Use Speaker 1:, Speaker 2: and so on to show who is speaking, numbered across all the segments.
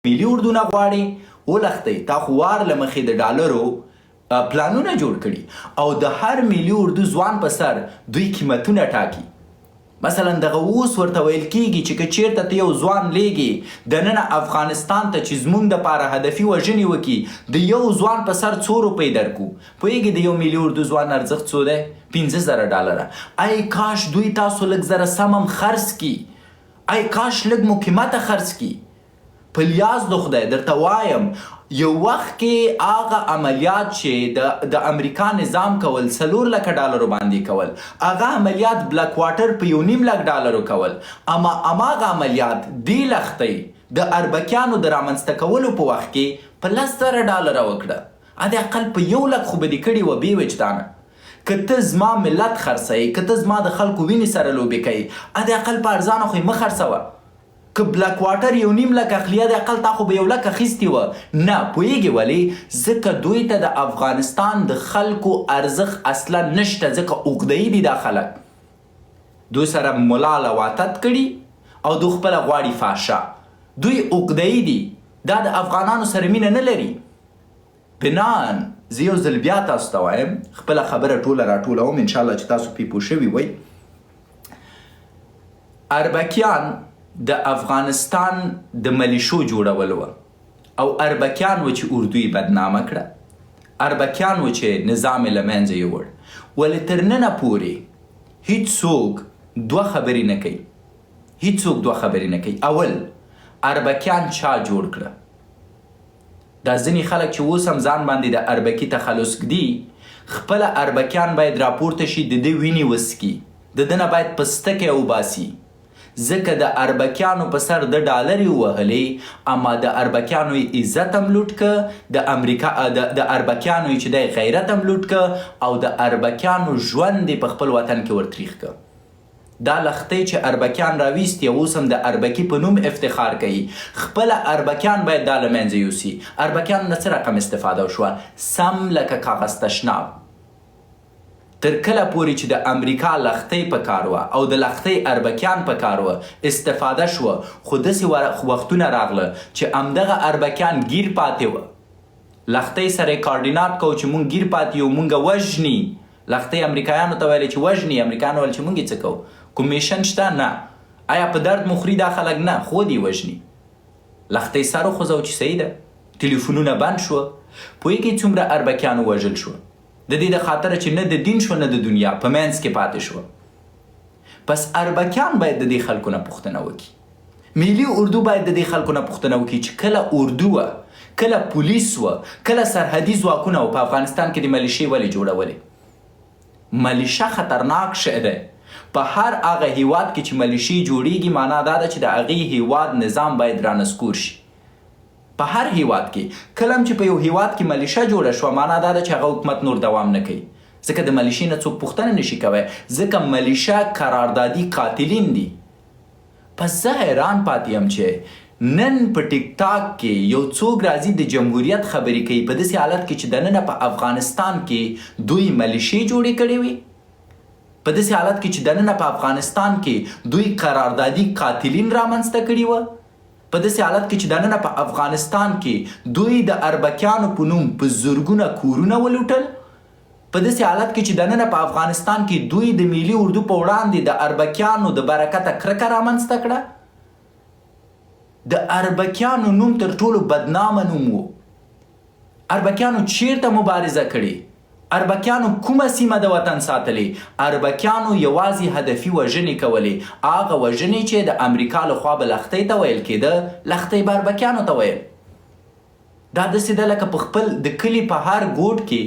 Speaker 1: ملي اردونه غواړي ولختئ. تا خو وار له مخې د ډالرو پلانونه جوړ کړي او د هر ملي اردو ځوان په سر دوی قیمتونه ټاکي. مثلا دغه اوس ورته ویل کیږي چې که چیرته ته یو ځوان لیږي دننه افغانستان ته چې زموږ دپاره هدفي وژنې وکړي د یو ځوان په سر 100 روپۍ درکو. پوهېږي د یو ملي اردو ځوان ارزښت څو دی؟ 15,000 ډالره. ای کاش دوی تاسو لږ زره سمم خرڅ کړي، ای کاش لږ مو قیمته خرڅ کړي. په لیاز د خدای درته وایم یو وخت کې هغه عملیات چې د امریکا نظام کول 4 لکه ډالرو باندې کول، هغه عملیات بلک واټر په 1.5 لک ډالرو کول، اما هماغه عملیات دې لختۍ د اربکیانو د رامنځته کولو په وخت کې په 10,000 ډالره وکړه. ادې اقل په 1 لک خو به دې کړي وه بې وجدانه. که ته زما ملت خرڅوي، که ته زما د خلکو وینې سره لوبې کوي، ادې اقل په ارزانه خو یې مه خرڅوه. که بلک واټر 1.5 لک اخلي د اقل تا خو به 1 لک اخیستې وه. نه پوهېږي ولې؟ ځکه دوی ته د افغانستان د خلکو ارزښت اصلا نشته، ځکه عقده‌ای دي دا خلک. دوی سره ملا لواتت کړي او دوی خپله غواړي فحشا. دوی عقده‌ای دي، دا د افغانانو سره مینه نه لري. بنان زه یو ځل بیا تاسو ته وایم، خپله خبره ټوله راټولوم انشاءالله چې تاسو پې پوه شوي وئ. اربکیان د افغانستان د ملیشو جوړول وه او اربکیان و چې اردو یې بدنامه کړه، اربکیان و چې نظام یې له منځه یوړ. ولې تر ننه پورې هیڅوک 2 خبرې نه کوي، هیڅوک 2 خبرې نه کوي. اول اربکیان چا جوړ کړه؟ دا ځینې خلک چې اوس هم ځان باندې د اربکي تخلص ږدي، خپله اربکیان باید راپورته شي، د ده وینې وڅکي، د ده نه باید پستکی وباسي، ځکه د اربکیانو په سر د ډالرې ووهلې، اما د اربکیانو یې عزت هم لوټ که، د امریکا د اربکیانو یې چې دی غیرت هم لوټ که او د اربکیانو ژوند یې په خپل وطن کې ورتریخ که. دا لختۍ چې اربکیان راویستي او اوس هم د اربکي په نوم افتخار کوي، خپله اربکیان باید دا له منځه یوسي. اربکیانو نه څه رقم استفاده وشوه؟ سم لکه کاغذ تشناب. تر کله پورې چې د امریکا لختۍ په کار وه او د لختۍ اربکیان په کار وه استفاده شوه، خو داسې وختونه راغله چې همدغه اربکیان ګیر پاتې وه. لختۍ سره یې کارډینات کو چې مونږ ګیر پاتې یو، مونږ وژني. لختۍ امریکایانو ته ویلې چې وژني، امریکایانو ویل چې مونږ یې څه کوو؟ کوم میشن شته؟ نه. آیا په درد مو خوري دا خلک؟ نه، خود یې وژني. لختۍ سر وخوځو چې صحیح ده، ټلیفونونه بند شوه. پوهېږئ څومره اربکیانو وژل شوه؟ د دې د خاطره چې نه د دین شو نه د دنیا، په منځ کې پاتې شوه. پس اربکیان باید د دې خلکو نه پوښتنه وکړي، ملي اردو باید د دې خلکو نه پوښتنه وکړي چې کله اردو وه، کله پولیس وه، کله سرحدي ځواکونه وه، په افغانستان کې د ملیشې ولې جوړولې؟ ملیشه خطرناک شی دی. په هر هغه هیواد کې چې ملیشې جوړیږي، معنا دا ده چې د هغې هیواد نظام باید رانسکور شي. په هر هیواد کې کله هم چې په یو هیواد کې ملیشه جوړه شوه، معنا دا ده چې هغه حکومت نور دوام نه کوي، ځکه د ملیشې نه څوک پوښتنه نشي کوی، ځکه ملیشه قراردادي قاتلین دي. پس زه حیران پاتې یم چې نن په ټیک ټاک کې یو څوک راځي د جمهوریت خبرې کوي، په داسې حالت کې چې دننه په افغانستان کې دوی ملیشې جوړې کړې وي، په داسې حالت کې چې دننه په افغانستان کې دوی قراردادي قاتلین رامنځته کړي وه، په داسې حالت کې چې دننه په افغانستان کې دوی د اربکیانو په نوم په زرګونه کورونه ولوټل، په داسې حالت کې چې دننه په افغانستان کې دوی د ملي اردو په وړاندې د اربکیانو د برکته کرکه رامنځته کړه. د اربکیانو نوم تر ټولو بدنامه نوم و. اربکیانو چیرته مبارزه کړې؟ اربکیانو کومه سیمه د وطن ساتلې؟ اربکیانو یوازې هدفي وژنې کولې، هغه وژنې چې د امریکا لخوا به لختۍ ته ویل کېده، لختۍ به اربکیانو ته ویل. دا داسې ده لکه په خپل د کلي په هر ګوټ کې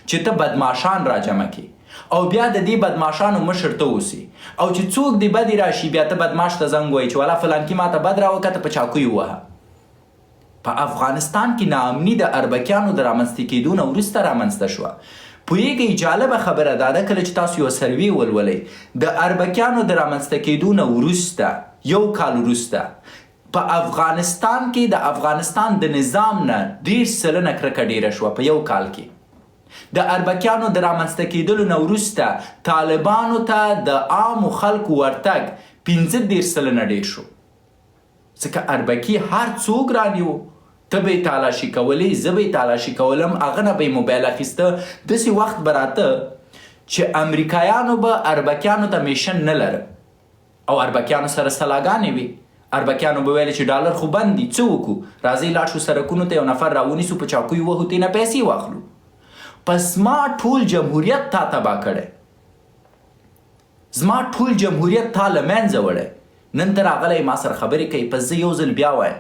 Speaker 1: چې ته بدماشان راجمع کړي او بیا د دې بدماشانو مشر ته اوسي، او چې څوک دې بدې راشي بیا ته بدماش ته زنګ وایي چې والا فلانکي ما ته بد راوکته، په چاقو یې ووهه. په افغانستان کې ناامني د اربکیانو د رامنځته کېدو نه وروسته رامنځته شوه. پوهېږئ جالبه خبره دا ده، کله چې تاسو یو سروې ولولئ د اربکیانو د رامنځته کېدو نه وروسته 1 کال وروسته په افغانستان کې د افغانستان د نظام نه 10% کرکه ډیره شوه. په 1 کال کې د اربکیانو د رامنځته کېدلو نه وروسته طالبانو ته د عامو خلکو ورتګ 15% ډیر شو، ځکه اربکي هر څوک رانیو، ته به یې تالاشي کولې، زه به یې تالاشي کولم، هغه نه به یې موبایل اخیسته. داسې وخت به راته چې امریکایانو به اربکیانو ته میشن نه لره او اربکیانو سره سلاګانې وي. اربکیانو به ویل چې ډالر خو بند دي، څه وکړو؟ راځئ لاړ شو سرکونو ته، یو نفر راونیسو، په چاقو یې وهو، ترې نه پیسې واخلو. پس ما ټول جمهوریت تا تباه کړی، زما ټول جمهوریت تا له منځه وړی. نن ته راغلی ما سره خبرې کوي. پس زه یو ځل بیا وایم،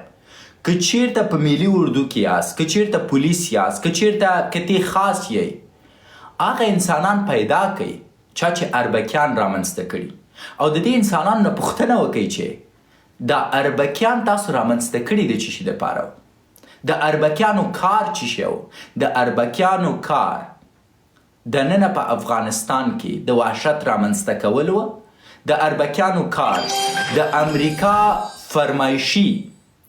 Speaker 1: که چیرته په ملي اردو کې یاست، که چیرته پولیس یاست، که چیرته کتې خاص یې، هغه انسانان پیدا کوي چا چې اربکیان رامنځته کړي، او د دې انسانانو نه پوښتنه وکړئ چې دا اربکیان تاسو رامنځته کړي د څه شي دپاره و؟ د اربکیانو کار څه شی و؟ د اربکیانو کار دننه په افغانستان کې د وحشت رامنځته کول و. د اربکیانو کار د امریکا فرمایشي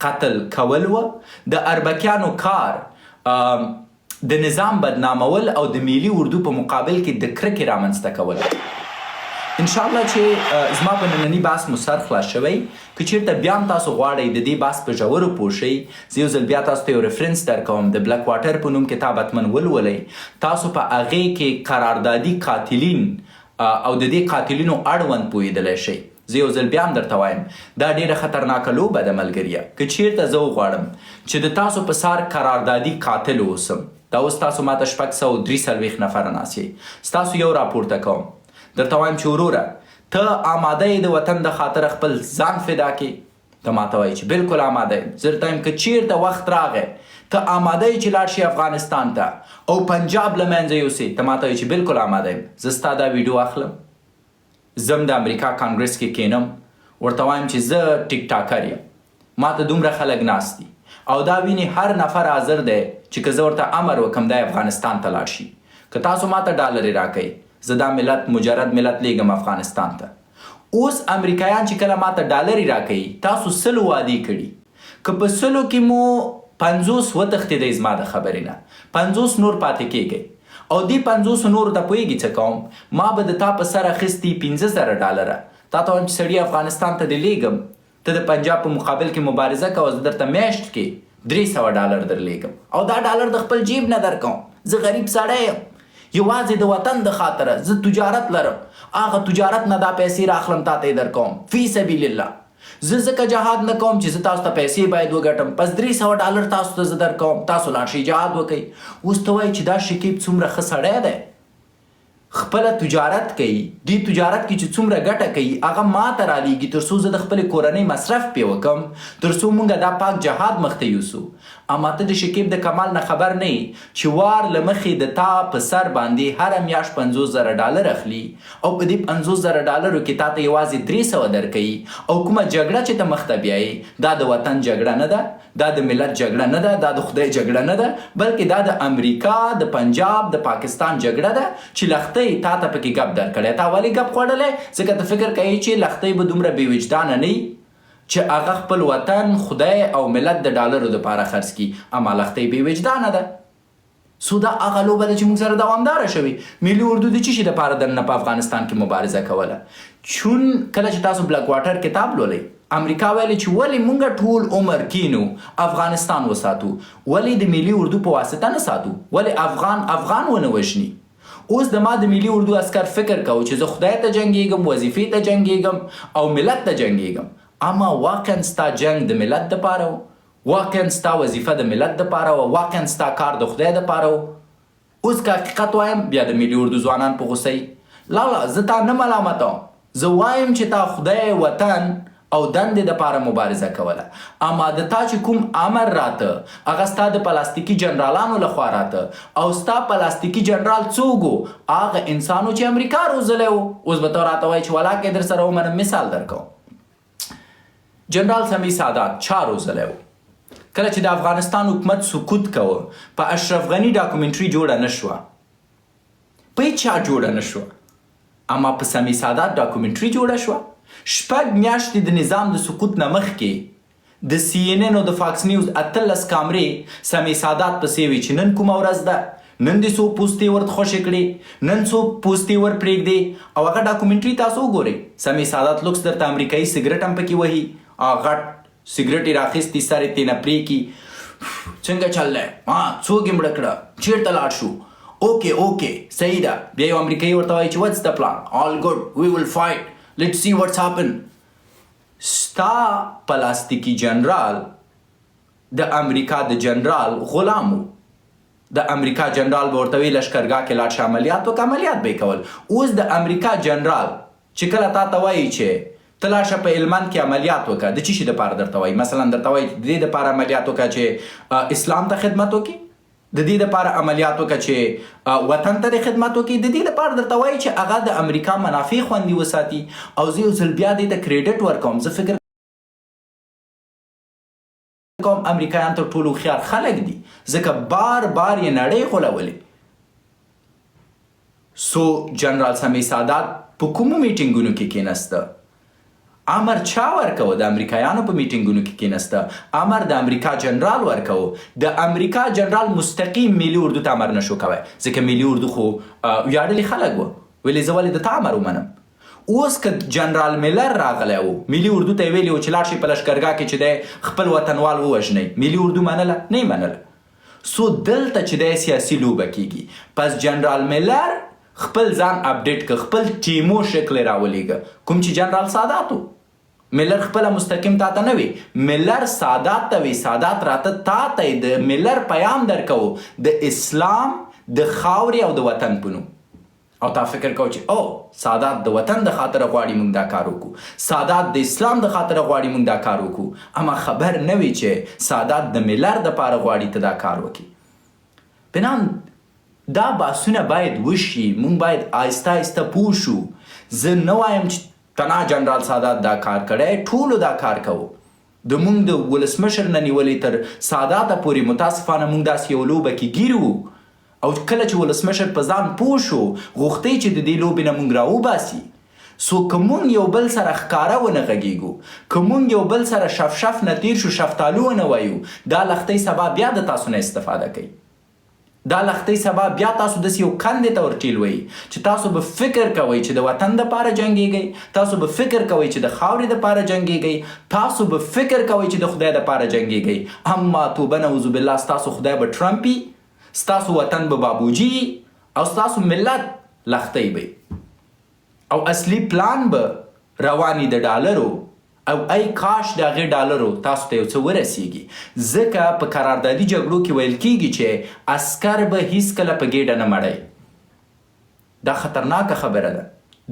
Speaker 1: قتل کول و. د اربکیانو کار د نظام بدنامول او د ملي اردو په مقابل کې د کرکې رامنځته کول. انشاءالله چې زما په ننني بحث مو سر خلاص شوی. که چیرته بیا هم تاسو غواړئ د دې بحث په ژورو پوه شئ، زه یو ځل بیا تاسو ته یو ریفرنس درکوم، د بلک واټر په نوم کتاب حتمن ولولئ. تاسو په هغې کې قراردادي قاتلین او د دې قاتلینو اړوند پوهېدلی شئ. زه یو ځل بیا هم درته وایم دا ډېره خطرناکه لوبه ده ملګریه. که چیرته زه وغواړم چې د تاسو په سر قراردادي قاتل اوسم، دا اوس تاسو ماته 643 نفره ناست یئ، ستاسو یو راپورته کوم، درته وایم چې وروره ته آماده یې د وطن د خاطر خپل ځان فدا کړې؟ ته ماته وایي چې بالکل آماده یم. زه درته وایم که چیرته وخت راغی ته آماده یې چې لاړ شي افغانستان ته او پنجاب له منځه یوسې، ته ماته وایي چې بالکل آماده یم. زه ستا دا ویډیو اخلم، زم د امریکا کانګرس کې کینم، ورته وایم چې زه ټیک ټاکر یم، ماته دومره خلک ناست دي او دا ویني هر نفر حاضر دی چې که زه ورته امر وکړم دی افغانستان ته لاړ شي. که تاسو ماته ډالرې راکوئ، زه دا ملت مجرد ملت لیږم افغانستان ته. اوس امریکایان چې کله ماته ډالرې راکوي، تاسو 100 وعدې کړي، که په 100 کې مو 50 وتښتېدی زما د خبرې نه، 50 نور پاتې کېږئ او دې 50 نورو ته پوهېږي څه کوم؟ ما به د تا په سر اخیستي 15,000 ډالره، تا ته وایم چې سړي افغانستان ته دې لیږم، ته د پنجاب په مقابل کې مبارزه کوه، زه درته میاشت کې 300 ډالر در لیږم او دا ډالر د خپل جیب نه درکوم. زه غریب سړی یم، یوازې د وطن د خاطره. زه تجارت لرم، هغه تجارت نه دا پیسې راخلم تا ته یې درکوم فی سبیل الله. زه ځکه جهاد نه کوم چې زه تاسو ته پیسې باید وګټم، پس 300 ډالر تاسو ته زه درکوم، تاسو لاړ شئ جهاد وکئ. اوس ته وایي چې دا شکیب څومره ښه سړی دی، خپله تجارت کوي، دې تجارت کې چې څومره ګټه کوي هغه ما ته رالیږي تر څو زه د خپلې کورنۍ مصرف پې وکړم، تر څو موږ دا پاک جهاد مخته یوسو. اما ته د شکیب د کمال نه خبر نه یې چې وار له مخې د تا په سر باندې هره میاشت 50,000 ډالر اخلي او په دې 50,000 ډالرو کې تا ته یوازې 300 درکوي. او کومه جګړه چې ته مخته بیایې دا د وطن جګړه نه ده، دا د ملت جګړه نه ده، دا د خدای جګړه نه ده، بلکې دا د امریکا، د پنجاب، د پاکستان جګړه ده چې لښتۍ تا ته پکې ګپ درکړی. تا ولې ګپ خوړلی؟ ځکه ته فکر کوي چې لښتۍ به دومره بې وجدانه نه وي چې هغه خپل وطن، خدای او ملت د ډالرو دپاره خرڅ کړي. اما لښتۍ بې وجدانه ده. سو دا هغه لوبه ده چې موږ سره دوامداره شوي. ملي اردو د څه شي دپاره دننه په افغانستان کې مبارزه کوله؟ چون کله چې تاسو بلک واټر کتاب لولئ، امریکا ویلي چې ولې موږ ټول عمر کینو افغانستان وساتو، ولې د ملي اردو په واسطه نه ساتو، ولې افغان ونه وژني. اوس د ما د ملي اردو عسکر فکر کوو چې زه خدای ته جنګېږم، وظیفې ته جنګېږم او ملت ته جنګېږم. اما واقعا ستا جنګ د ملت دپاره و، واقعا ستا وظیفه د ملت دپاره و، واقعا ستا کار د خدای دپاره و. اوس که حقیقت وایم بیا د ملي اردو ځوانان په غوسه یي. لا زه تا نه ملامتوم، زه وایم چې تا خدای، وطن او دندې دپاره مبارزه کوله. اما د تا چې کوم امر راته هغه ستا د پلاستیکي جنرالانو لخوا راته او ستا پلاستیکي جنرال څوک و؟ هغه انسانو چې امریکا روزلی و. اوس به ته راته وایي چې ولاکې در سره ومنم. مثال درکوم، جنرال سمیع سادات چا روزلی و؟ کله چې د افغانستان حکومت سقوط کوه، په اشرف غني ډاکومنټري جوړه نه شوه، په هیچ چا جوړه نه شوه، اما په سمیع سادات ډاکومنټري جوړه شوه. 6 میاشتې د نظام د سقوط نه مخکې د CNN او د فاکس نیوز 18 کامرې سمیع سادات پسې وي چې نن کومه ورځ ده، نن دې څو پوستې ورته خوشې کړې، نن څو پوستې ور پرېږدې. او هغه ډاکومنټري تاسو وګورئ، سمیع سادات لوکس درته امریکایي سګرټ هم پکې وهي، غټ سیګریټ یې راخیستي سر یې ترېنه پرېږي څنګه چل دی څوک یې مړه کړه چېرته لاړ شو اوکې صحیح ده بیا یو امریکایي ورته وایي چې وټس د پلان آل ګډ وی ول فایټ لیټس سی وټس هپن ستا پلاستیکي جنرال د امریکا د جنرال غلام و د امریکا جنرال به ورته وي لشکرګاه کې لاړ شه عملیات وکړه عملیات به یې کول اوس د امریکا جنرال چې کله تا ته وایي چې ته لاړ شه په هلمند کې عملیات وکړه د څه شي دپاره درته وایي مثلا درته وایي د دې دپاره عملیات وکړه چې اسلام ته خدمت وکړي د دې دپاره عملیات وکړه چې وطن ته خدمت وکړي د دې دپاره درته وایي چې هغه د امریکا منافع خوندي وساتي او زه یو ځل بیا دې ته کریډټ ورکوم زه فکر کوم امریکایان تر ټولو هوښیار خلک دي ځکه بار بار یې نړۍ غولولې سو جنرال سمیع سادات په کومو میټینګونو کې کېنسته امر چا ورکوه د امریکایانو په میټینګونو کې کېنسته امر د امریکا جنرال ورکوه د امریکا جنرال مستقیم ملي اردو ته امر نشو کوی ځکه ملي اردو خو ویاړلي خلک وه ولې زه ولې د تا امر ومنم اوس که جنرال میلر راغلی و ملي اردو ته یې ویلي و چې لاړ شي په لشکرګاه کې چې دی خپل وطنوال ووژنئ ملي اردو منله نه یې منله سو دلته چې دی سیاسي لوبه کیږي پس جنرال میلر خپل ځان اپډیټ که خپل ټیمو شکل یې راولیږه کوم چې جنرال سادات و میلر خپله مستقیم تا ته نه وي میلر سادات ته وي سادات راته تا ته د میلر پیام درکوو د اسلام د خاورې او د وطن په نوم او تا فکر کو چې او سادات د وطن د خاطره غواړي موږ دا کار وکړو سادات د اسلام د خاطره غواړي موږ دا کار وکړو اما خبر نه وي چې سادات د میلر دپاره غواړي ته دا کار وکړي بنام دا بحثونه باید وشي موږ باید آهسته آهسته پوه شو زه نه وایم چې تنا جنرال سادات دا کار کړی ټولو دا کار کوو د موږ د ولسمشر نه نیولې تر ساداته پورې متاسفانه موږ داسې یو لوبه کې ګیر وو او کله چې ولسمشر په ځان پوه شو غوښتی چې د دې لوبې نه موږ راوباسي سو که موږ یو بل سره ښکاره ونه غږیږو که موږ یو بل سره شف نه تیر شو شفتالو ونه وایو دا لښتۍ سبا بیا د تاسو نه استفاده کوي دا لښتۍ سبا بیا تاسو داسې یو کندې ته ورټیلوئ چې تاسو به فکر کوئ چې د وطن دپاره جنګیږئ تاسو به فکر کوئ چې د خاورې دپاره جنګیږئ تاسو به فکر کوئ چې د خدای دپاره جنګیږئ اما توبه نعوذ بالله ستاسو خدای به ټرمپ وي ستاسو وطن به بابوجي او ستاسو ملت لښتۍ به او اصلي پلان به رواني د ډالرو او ای کاش د هغې ډالرو تاسو ته یو څه ورسیږي ځکه په قراردادي جګړو کې ویل کیږي چې عسکر به هیڅکله په ګېډه نه مړی دا خطرناکه خبره ده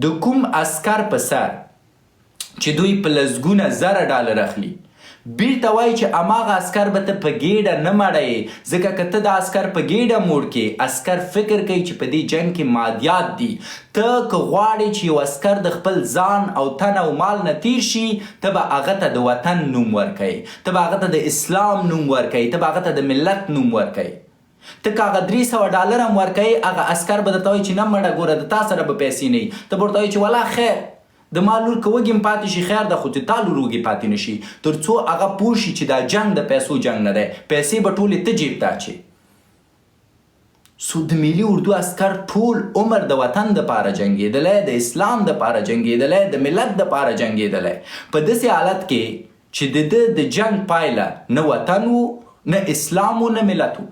Speaker 1: د کوم عسکر په سر چې دوی په لسګونه زره ډالر اخلي بیرته وایي چې هماغه عسکر به ته په ګېډه نه مړی ځکه که ته د عسکر په ګېډه موړ کې عسکر فکر کوي چې په دې جنګ کې مادیات دي ته که غواړې چې یو عسکر د خپل ځان او تن او مال نه تیر شي ته به هغه ته د وطن نوم ورکوي ته به هغه ته د اسلام نوم ورکوي ته به هغه ته د ملت نوم ورکوي ته که هغه 300 ډالر هم ورکوي هغه عسکر به درته وایي چې نه مړه ګوره د تا سره به پیسې نه وي ته به ورته وایي چې والا خیر د ما لور که وږي پاتې شي خیر ده خو چې تا لور وږي پاتې نه شي تر څو هغه پوه شي چې دا جنګ د پیسو جنګ نه دی پیسې به ټولې ته جیب ته اچې سو د ملي اردو عسکر ټول عمر د وطن دپاره جنګېدلی د اسلام دپاره جنګېدلی د ملت دپاره جنګېدلی په داسې حالت کې چې د ده د جنګ پایله نه وطن و نه اسلام و نه ملت و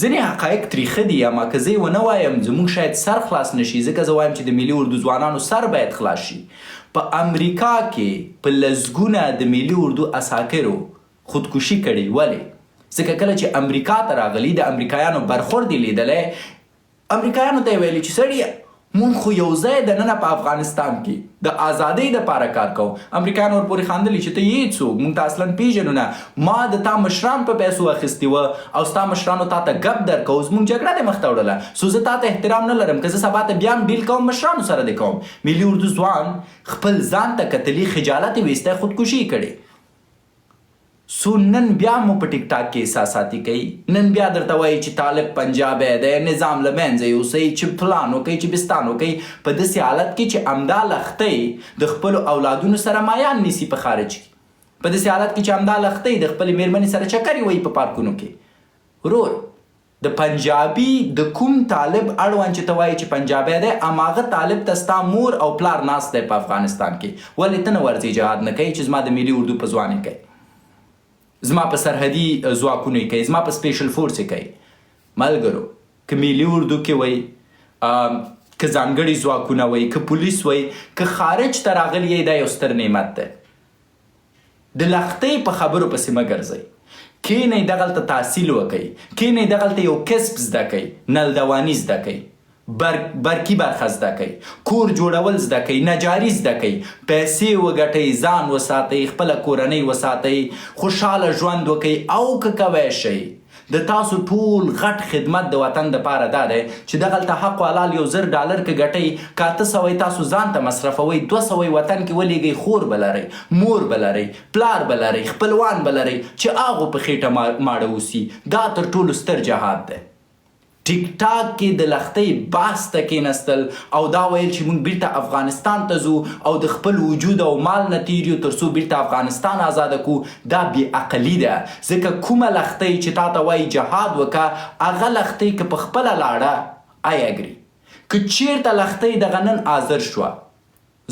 Speaker 1: ځینې حقایق تریخه دي اما که زه یې ونه وایم زموږ شاید سر خلاص نشي ځکه زه وایم چې د ملي اردو ځوانانو سر باید خلاص شي په امریکا کې په لسګونه د ملي اردو عساکرو خودکشي کړې ولې ځکه کله چې امریکا ته راغلي د امریکایانو برخورد یې لیدلی امریکایانو ته یې ویلي چې سړیه مونږ خو یو ځای دننه په افغانستان کې د ازادۍ دپاره کار کوو امریکایان ورپورې خاندلي چې ته یې څوک مونږ ته اصلا پیژنو نه ما د تا مشران په پیسو اخیستي وه او ستا مشرانو تا ته ګپ درکوو زموږ جګړه دې مخته وړله سو زه تا ته احترام نه لرم که زه سبا ته بیا هم ډیل کوم مشرانو سره دې کوم ملي اردو ځوان خپل ځان ته کتلي خجالت یې ویستی خودکشي کړې سو نن بیا مو په ټیک ټاک کې احساساتي کوي نن بیا درته وایي چې طالب پنجابی دی نظام له منځه یوسئ چې پلان وکئ چې بستان وکئ په داسې حالت کې چې همدا لښتۍ د خپلو اولادونو سره مایان نیسي په خارج کې په داسې حالت کې چې همدا لښتۍ د خپلې مېرمنې سره چکرې وایي په پارکونو کې ورور د پنجابي د کوم طالب اړوند چې ته وایې چې پنجابی دی هماغه طالب ته ستا مور او پلار ناست دی په افغانستان کې، ولې ته نه ورځې جهاد نه کوي چې زما د ملي اردو په ځوان یې کوي، زما په سرحدي ځواکونو یې کوي، زما په سپیشل فورس یې کوي. ملګرو که ملي اردو کې وایي، که ځانګړي ځواکونه وایي، که پولیس وایي، که خارج ته راغلی یې، دا یو ستر نعمت دی. د لښتۍ په خبرو پسې مه ګرځئ. کینئ دغلته تحصیل وکئ، کینئ دغلته یو کسب زده کوئ، نلدواني زده کوئ، برقي برخه زده کوئ، کور جوړول زده کوئ، نجاري زده کوئ، پیسې وګټئ، ځان وساتئ، خپله کورنۍ وساتئ، خوشحاله ژوند وکئ. او که کوی شئ د تاسو ټول غټ خدمت د وطن دپاره دا دی چې دغلته حق و حلال $1,000 که ګټئ، که 800 تاسو ځان ته مصرفوئ، 200 وطن کې ولیږئ، خور به لرئ، مور به لرئ، پلار به لرئ، خپلوان به لرئ چې هغو په خېټه ماړه اوسي. دا تر ټولو ستر جهاد دی. ټیک ټاک کې د لښتۍ بحث ته کېنستل او دا ویل چې موږ بیرته افغانستان ته ځو او د خپل وجود او مال نه تیر یو تر څو بیرته افغانستان آزاده کړو، دا بېعقلي ده. ځکه کومه لښتۍ چې تا ته وایي جهاد وکړه، هغه لښتۍ که په خپله لاړه آی اګري. که چیرته لښتۍ دغه نن حاضر شوه،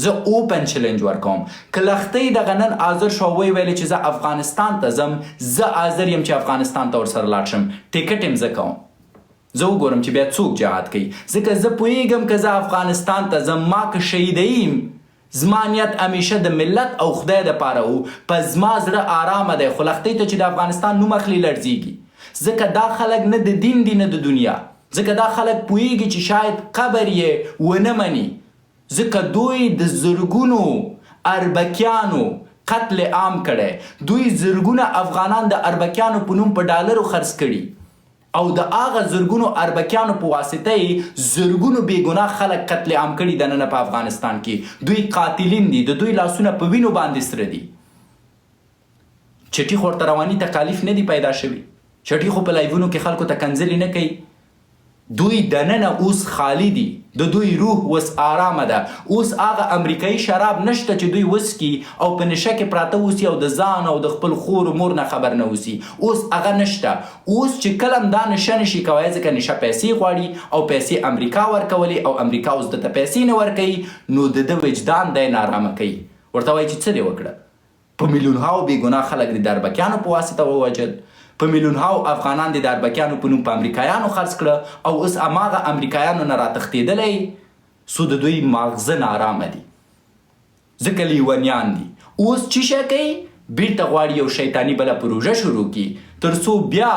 Speaker 1: زه اوپن چلنج ورکوم، که لښتۍ دغه نن حاضر شوه وی ویلې چې زه افغانستان ته ځم، زه حاضر یم چې افغانستان ته ورسره لاړ شم، ټیکټ یم زه کوم. زه وګورم چې بیا څوک جهاد کوي. ځکه زه پوهیږم که زه افغانستان ته ځم، ما که شهیدیم، زما نیت همیشه د ملت او خدای دپاره و، په زما زړه آرامه دی. خو لښتۍ ته چې د افغانستان نوم اخلي لړزیږي، ځکه دا خلک نه د دین دي نه د دنیا، ځکه دا خلک پوهیږي چې شاید قبر یې ونه مني، ځکه دوی د زرګونو اربکیانو قتل عام کړی، دوی زرګونه افغانان د اربکیانو په نوم په ډالرو خرڅ کړي، او د هغه زرګونو اربکیانو په واسطه یې زرګونو بېګناه خلک قتل عام کړي دننه په افغانستان کې. دوی قاتلین دي، د دوی لاسونه په وینو باندې سره دي. چټي خو ورته رواني تکالیف نه دي پیدا شوي، چټي خو په لایوونو کې خلکو ته کنځلې نه کوي. دوی دننه اوس خالی دي، د دوی روح اوس آرامه ده. اوس هغه امریکایي شراب نشته چې دوی وسکي او په نشه کې پراته اوسي او د ځان او د خپل خور و مور نه خبر نه اوسي. اوس هغه نشته. اوس چې کله هم دا نشه نشي کوی، ځکه نشه پیسې غواړي او پیسې امریکا ورکولې او امریکا اوس دته پیسې نه ورکوي، نو د ده وجدان دی نارامه کوي. ورته وایي چې څه دې وکړه؟ په میلیونهاو بېګناه خلک د اربکیانو په واسطه ووژل، په میلیونهاو افغانان د اربکیانو په نوم په امریکایانو خرڅ کړه، او اوس هماغه امریکایانو نه راتښتېدلی، سو د دوی ماغزه نارامه دي، ځکه لیونیان دي. اوس چې شی کوي، بیرته غواړي یو شیطاني بله پروژه شروع کړي تر څو بیا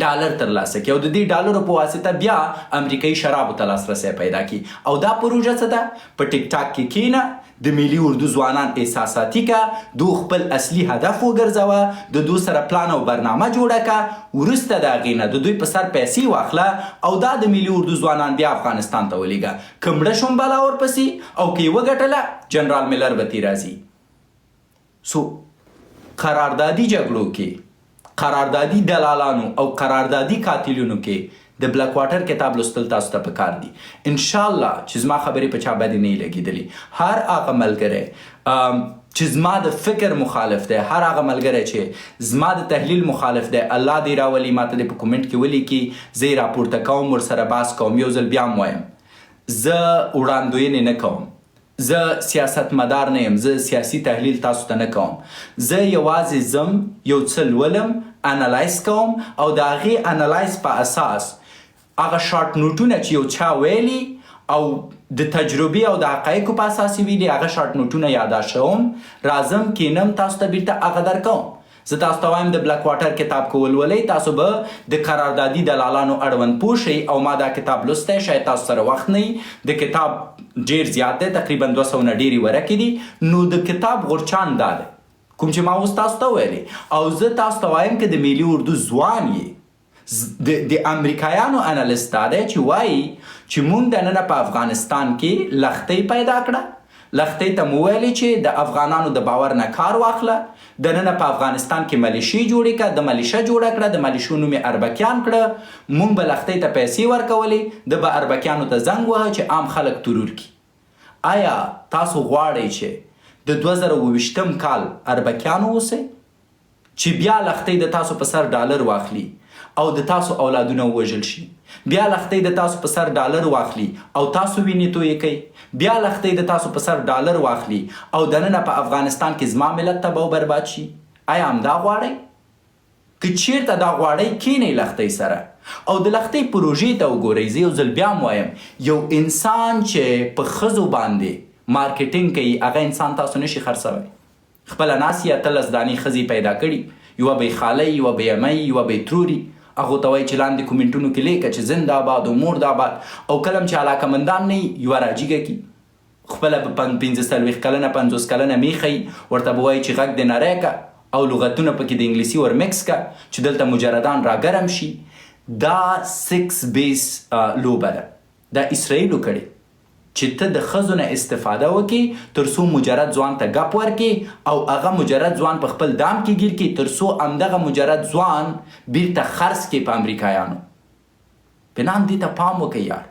Speaker 1: ډالر ترلاسه کړي او د دې ډالرو په واسطه بیا امریکایي شرابو ته لاسرسی پیدا کړي. او دا پروژه څه ده؟ په ټیک ټاک کې کښېنه، د ملي اردو ځوانان احساساتي که، دو خپل اصلي هدف وګرځوه، د دو سره پلان او برنامه جوړه که، وروسته د هغې نه د دوی په سر پیسې واخله او دا د ملي اردو ځوانان بیا افغانستان ته ولیږه. که مړه شوم بلا ورپسې او که یې وګټله، جنرال ملر به ترې راځي. سو قراردادي جګړو کې، قراردادي دلالانو او قراردادي قاتلونو کې د بلک واټر کتاب لوستل تاسو ته پکار دي. انشاءالله چې زما خبرې په چا باندې نه لګېدلي، هر هغه ملګری چې زما د فکر مخالف دی، هر هغه ملګری چې زما د تحلیل مخالف دی، الله دې راولي، ماته دې په کومنټ کې ولیکي، زه یې راپورته کوم، ورسره بحث کوم. یو ځل بیا هم وایم، زه وړاندوینې نه کوم، زه سیاستمدار نه یم، زه سیاسي تحلیل تاسو ته نه کوم. زه یوازې ځم، یو څه لولم، انالایز کوم او د هغې انالایز په اساس هغه شارټ نوټونه چې یو چا ویلي او د تجربې او د حقایقو په اساس یې ویلي، هغه شارټ نوټونه یاداشوم، راځم کینم، تاسو ته بیرته هغه درکوم. زه تاسو ته وایم د بلک واټر کتاب که ولولئ، تاسو به د قراردادي دلالانو اړوند پوه شئ. او ما دا کتاب لوستی، شاید تاسو سره وخت نه وي، د کتاب ډېر زیات دی، تقریبا 200 نه ډېرې ورقې دي. نو د کتاب غورچاڼ دا دی کوم چې ما اوس تاسو ته ویلی. او زه تاسو ته وایم که د ملي اردو ځوان یې، د امریکایانو انالیست دا دی چې وایي چې مونږ دننه په افغانستان کې لښتۍ پیدا کړه، لښتۍ ته مو ویلې چې د افغانانو د باور نه کار واخله، دننه په افغانستان کې ملیشې جوړې کړه، د ملیشه جوړه کړه، د ملیشو نوم یې اربکیان کړه، مونږ به لښتۍ ته پیسې ورکولې، د به اربکیانو ته زنګ وهه چې عام خلک ترور کړي. آیا تاسو غواړئ چې د 2022 کال اربکیانو اوسئ؟ چې بیا لختۍ د تاسو په سر ډالر واخلي او د تاسو اولادونه ووژل شي، بیا لختۍ د تاسو په سر ډالر واخلي او تاسو وینې تویې کوي، بیا لختۍ د تاسو په سر ډالر واخلي او دننه په افغانستان کې زما ملت تباه و برباد شي؟ آیا همدا غواړئ؟ که چیرته دا غواړئ کینئ لختۍ سره او د لختۍ پروژې ته وګورئ. زه یو ځل بیا هم وایم، یو انسان چې په ښځو باندې مارکیټینګ کوي هغه انسان تاسو نشي خرڅوی. خپله ناست یې 18 دانې ښځې پیدا کړي، یوه به یې خالۍ، یوه به یې مۍ، یوه به یې تروري، هغو ته وایي چې لاندې کومنټونو کې لیکه چې زنده آباد او مورد آباد، او کله چې علاقمندان نه وي یوه راجیګه کي، خپله به 45 کلنه 50 کلنه میښه وي، ورته به وایي چې غږ دې نری که او لغتونه پکې د انګلیسي ور مکس که چې دلته مجردان راګرم شي. دا 6 بیس لوبه ده، دا اسرائیلو کړې چې ته د ښځو نه استفاده وکړي تر څو مجرد ځوان ته ګپ ورکړي او هغه مجرد ځوان په خپل دام کې ګیر کړي تر څو همدغه مجرد ځوان بیرته خرڅ کړي په امریکایانو. په نام دې ته پام وکړئ یار.